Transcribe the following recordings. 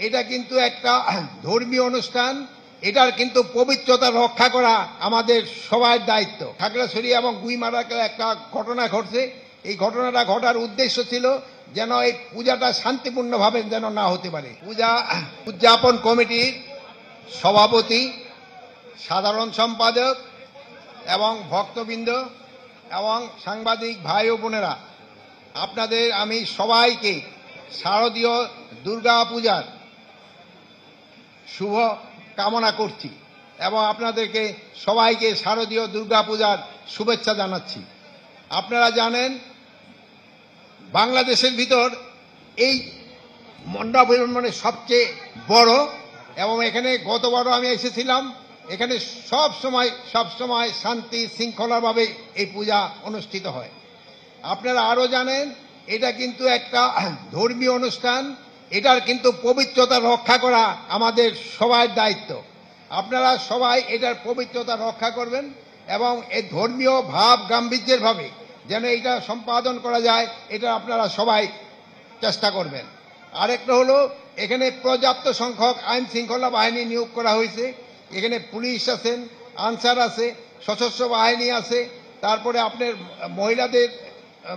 এটা কিন্তু একটা ধর্মীয় অনুষ্ঠান, এটার কিন্তু পবিত্রতা রক্ষা করা আমাদের সবার দায়িত্ব। খাগড়াছড়ি এবং গুইমারাতে একটা ঘটনা ঘটছে। এই ঘটনাটা ঘটার উদ্দেশ্য ছিল যেন এই পূজাটা শান্তিপূর্ণভাবে যেন না হতে পারে। পূজা উদযাপন কমিটির সভাপতি, সাধারণ সম্পাদক এবং ভক্তবৃন্দ এবং সাংবাদিক ভাই ও বোনেরা, আপনাদের আমি সবাইকে শারদীয় দুর্গা পূজার শুভ কামনা করছি এবং আপনাদেরকে সবাইকে শারদীয় দুর্গা পূজার শুভেচ্ছা জানাচ্ছি। আপনারা জানেন বাংলাদেশের ভিতর এই মণ্ডপ মানে সবচেয়ে বড়, এবং এখানে গতবারও আমি এসেছিলাম। এখানে সব সময় শান্তি শৃঙ্খলাভাবে এই পূজা অনুষ্ঠিত হয়। আপনারা আরো জানেন এটা কিন্তু একটা ধর্মীয় অনুষ্ঠান, এটার কিন্তু পবিত্রতা রক্ষা করা আমাদের সবার দায়িত্ব। আপনারা সবাই এটার পবিত্রতা রক্ষা করবেন এবং এই ধর্মীয় ভাব গাম্ভীর্যের ভাবে যেন এটা সম্পাদন করা যায়, এটা আপনারা সবাই চেষ্টা করবেন। আরেকটা হলো, এখানে পর্যাপ্ত সংখ্যক আইন শৃঙ্খলা বাহিনী নিয়োগ করা হয়েছে। এখানে পুলিশ আছেন, আনসার আছে, সশস্ত্র বাহিনী আছে, তারপরে আপনার মহিলাদের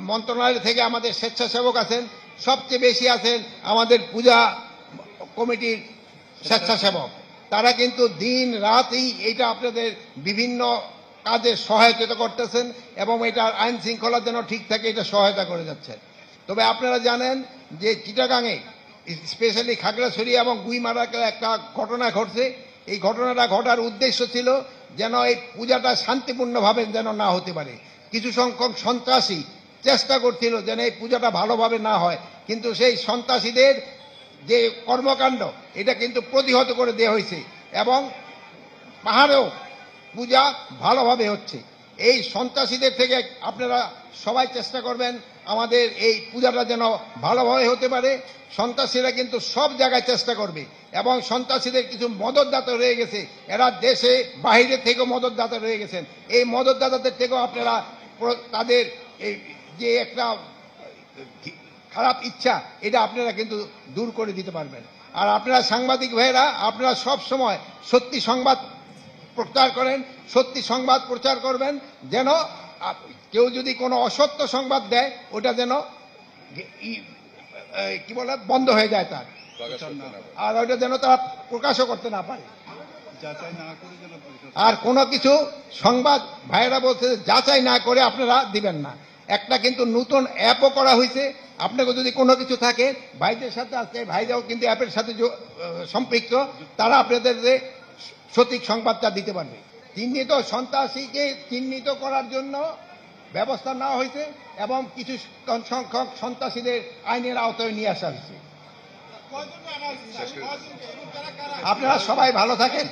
মন্ত্রণালয় থেকে আমাদের স্বেচ্ছাসেবক আছেন, সবচেয়ে বেশি আছেন আমাদের পূজা কমিটির স্বেচ্ছাসেবক। তারা কিন্তু দিন রাতই এটা আপনাদের বিভিন্ন কাজে সহায়তা করতেছেন এবং এটার আইন শৃঙ্খলা যেন ঠিক থাকে এটা সহায়তা করে যাচ্ছেন। তবে আপনারা জানেন যে চিটাগাঙে স্পেশালি খাগড়াছড়ি এবং গুইমারাতে একটা ঘটনা ঘটছে। এই ঘটনাটা ঘটার উদ্দেশ্য ছিল যেন এই পূজাটা শান্তিপূর্ণভাবে যেন না হতে পারে। কিছু সংখ্যক সন্ত্রাসী চেষ্টা করছিল যেন এই পূজাটা ভালোভাবে না হয়, কিন্তু সেই সন্ত্রাসীদের যে কর্মকাণ্ড এটা কিন্তু প্রতিহত করে দেওয়া হয়েছে এবং পাহাড়েও পূজা ভালোভাবে হচ্ছে। এই সন্ত্রাসীদের থেকে আপনারা সবাই চেষ্টা করবেন আমাদের এই পূজাটা যেন ভালোভাবে হতে পারে। সন্ত্রাসীরা কিন্তু সব জায়গায় চেষ্টা করবে এবং সন্ত্রাসীদের কিছু মদতদাতা রয়ে গেছে, এরা দেশে বাইরে থেকেও মদতদাতা রয়ে গেছেন। এই মদতদাতাদের থেকেও আপনারা তাদের এই যে একটা খারাপ ইচ্ছা এটা আপনারা কিন্তু দূর করে দিতে পারবেন। আর আপনারা সাংবাদিক ভাইয়েরা, আপনারা সব সময় সত্যি সংবাদ প্রচার করেন, সত্যি সংবাদ প্রচার করবেন, যেন কেউ যদি কোনো অসত্য সংবাদ দেয় ওটা যেন কি বলে বন্ধ হয়ে যায় তার, আর ওইটা যেন তারা প্রকাশও করতে না পারে। আর কোনো কিছু সংবাদ ভাইয়েরা বলছে যাচাই না করে আপনারা দিবেন না। একটা কিন্তু নতুন অ্যাপও করা হয়েছে, আপনাকে যদি কোনো কিছু থাকে ভাইদের সাথে আছে, ভাইরাও কিন্তু অ্যাপের সাথে সম্পৃক্ত, তারা আপনাদের সঠিক সংবাদটা দিতে পারবে। চিহ্নিত সন্ত্রাসীকে চিহ্নিত করার জন্য ব্যবস্থা নেওয়া হয়েছে এবং কিছু সংখ্যক সন্ত্রাসীদের আইনের আওতায় নিয়ে আসা হয়েছে। আপনারা সবাই ভালো থাকেন।